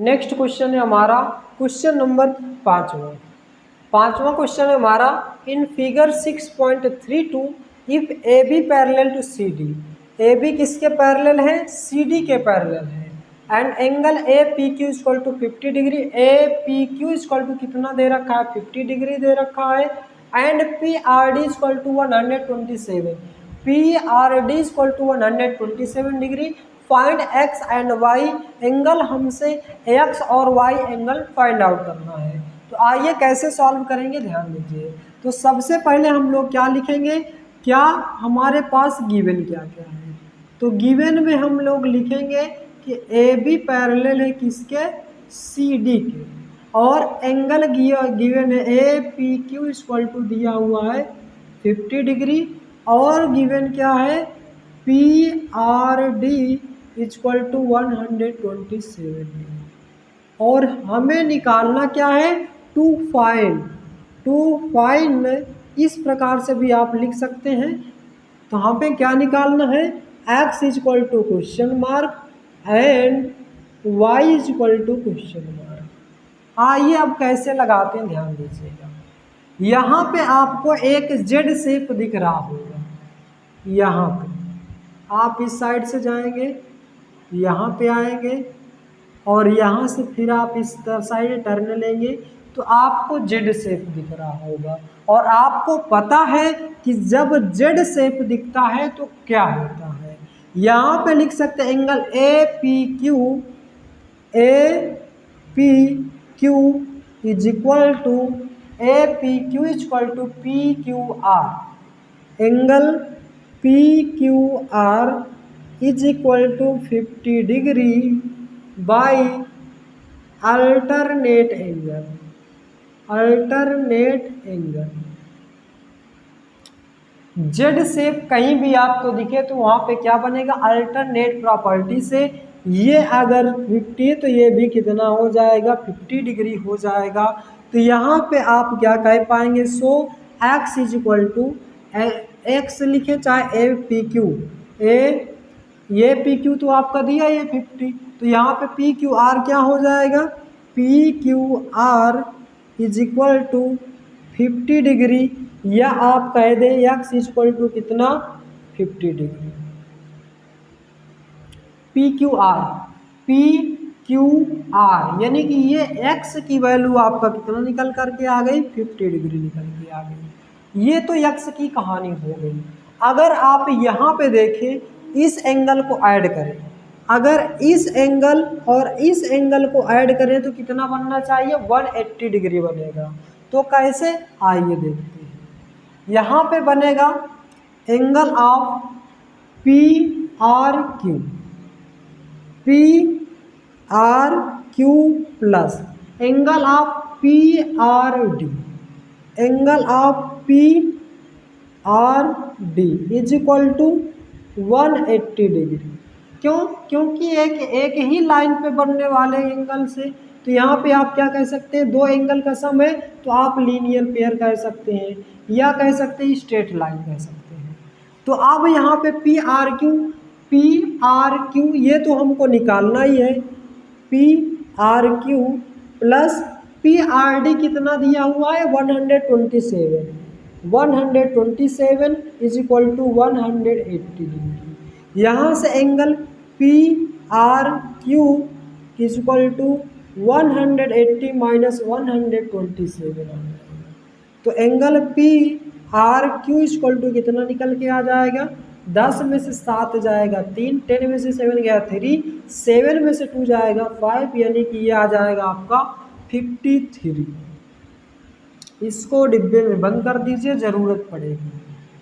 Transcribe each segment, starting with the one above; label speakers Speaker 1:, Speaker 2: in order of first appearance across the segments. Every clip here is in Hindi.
Speaker 1: नेक्स्ट क्वेश्चन है हमारा क्वेश्चन नंबर 5वां क्वेश्चन है हमारा in figure 6.32 if A B parallel to C D. A B किसके पैरेलल है? सी डी के पैरेलल है। And angle A P Q equal to 50 degree. A P Q equal to कितना दे रखा है? 50 डिग्री दे रखा है। And P R D equal to 127। P R D equal to 127 degree. Find X and Y angle, हमसे एक्स और वाई एंगल फाइंड आउट करना है। तो आइए कैसे सॉल्व करेंगे, ध्यान दीजिए। तो सबसे पहले हम लोग क्या लिखेंगे, क्या हमारे पास गिवन क्या क्या है। तो गिवन में हम लोग लिखेंगे कि ए बी पैरेलल है किसके? सी डी के। और एंगल गिवन है A P Q equal to दिया हुआ है 50 डिग्री। और गिवन क्या है? P R D equal to 127 degree. और हमें निकालना क्या है? टू फाइंड इस प्रकार से भी आप लिख सकते हैं। तो यहाँ पे क्या निकालना है? x equal to question mark and y equal to question mark. आइए अब कैसे लगाते हैं, ध्यान दीजिएगा। यहाँ पे आपको एक जेड शेप दिख रहा होगा। यहाँ पे आप इस साइड से जाएंगे, यहाँ पे आएंगे और यहाँ से फिर आप इस साइड टर्न लेंगे तो आपको जेड शेप दिख रहा होगा। और आपको पता है कि जब जेड शेप दिखता है तो क्या होता है। यहाँ पे लिख सकते हैं angle A P Q is equal to P Q R. Angle P Q R is equal to 50 degree by alternate angle. Z shape कहीं भी आपको दिखे तो वहां पे क्या बनेगा? अल्टरनेट प्रॉपर्टी से ये अगर 50 है तो ये भी कितना हो जाएगा? 50 डिग्री हो जाएगा। तो यहाँ पे आप क्या कह पाएंगे? So x is equal to x लिखे चाहे ए पी क्यू, ये पी क्यू तो आपका दिया ये 50। तो यहाँ पे पी क्यू आर क्या हो जाएगा? P Q R is equal to 50 degree, या आप कह दें एक्स इज इक्वल टू कितना? 50 डिग्री। पी क्यू आर यानी कि ये एक्स की वैल्यू आपका कितना निकल करके आ गई? 50 डिग्री निकल के आ गई। ये तो एक्स की कहानी हो गई। अगर आप यहाँ पे देखें, इस एंगल को ऐड करें, अगर इस एंगल और इस एंगल को ऐड करें तो कितना बनना चाहिए? 180 डिग्री बनेगा। तो कैसे, आइए देखते हैं। यहाँ पे बनेगा angle of P R Q plus angle of P R D is equal to 180 degree. क्यों? क्योंकि एक ही लाइन पे बनने वाले एंगल से, तो यहाँ पे आप क्या कह सकते हैं? दो एंगल का सम है तो आप लीनियर पेयर कह सकते हैं, या कह सकते हैं स्ट्रेट लाइन कह सकते हैं। तो अब यहाँ पे पी आर क्यू ये तो हमको निकालना ही है। P R Q plus P R D कितना दिया हुआ है? 127 इज इक्वल टू 180 डिग्री। यहाँ से angle P R Q is equal to 180 minus 127। तो angle P R Q equal to कितना निकल के आ जाएगा? 10 में से 7 जाएगा 3, 10 में से 7 गया 3, 7 में से 2 जाएगा 5, यानी कि ये आ जाएगा आपका 53। इसको डिब्बे में बंद कर दीजिए, ज़रूरत पड़ेगी।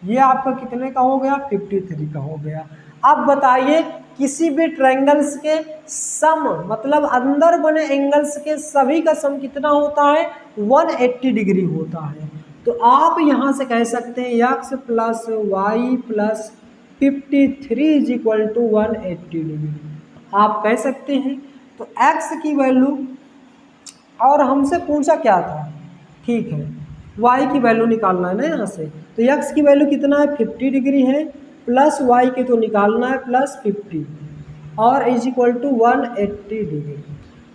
Speaker 1: ये आपका कितने का हो गया? 53 का हो गया। अब बताइए, किसी भी ट्रायंगल्स के सम मतलब अंदर बने एंगल्स के सभी का सम कितना होता है? 180 डिग्री होता है। तो आप यहाँ से कह सकते हैं X plus Y plus 53 is equal to 180 degree आप कह सकते हैं। तो एक्स की वैल्यू, और हमसे पूछा क्या था? ठीक है, वाई की वैल्यू निकालना है ना यहाँ से। तो एक्स की वैल्यू कितना है? 50 डिग्री है, प्लस वाई के तो निकालना है प्लस 50, और इज इक्वल टू 180 डिग्री।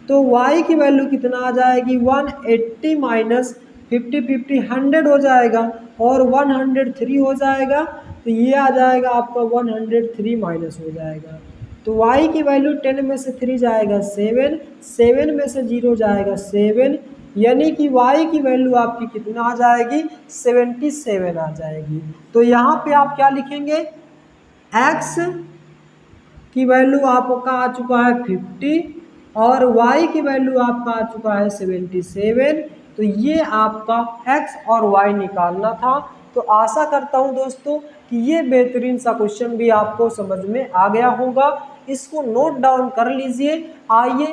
Speaker 1: तो y की वैल्यू कितना आ जाएगी 180 माइनस 50 50 100 हो जाएगा और 103 हो जाएगा। तो ये आ जाएगा आपका 103 माइनस हो जाएगा। तो y की वैल्यू 10 में से 3 जाएगा 7, 7 में से 0 जाएगा 7, यानी कि y की वैल्यू आपकी कितना आ जाएगी 77 आ जाएगी। तो यहाँ पे आप क्या लिखेंगे, x की वैल्यू आपका आ चुका है 50 और y की वैल्यू आपका आ चुका है 77। तो ये आपका x और y निकालना था। तो आशा करता हूँ दोस्तों कि ये बेहतरीन सा क्वेश्चन भी आपको समझ में आ गया होगा। इसको नोट डाउन कर लीजिए। आइए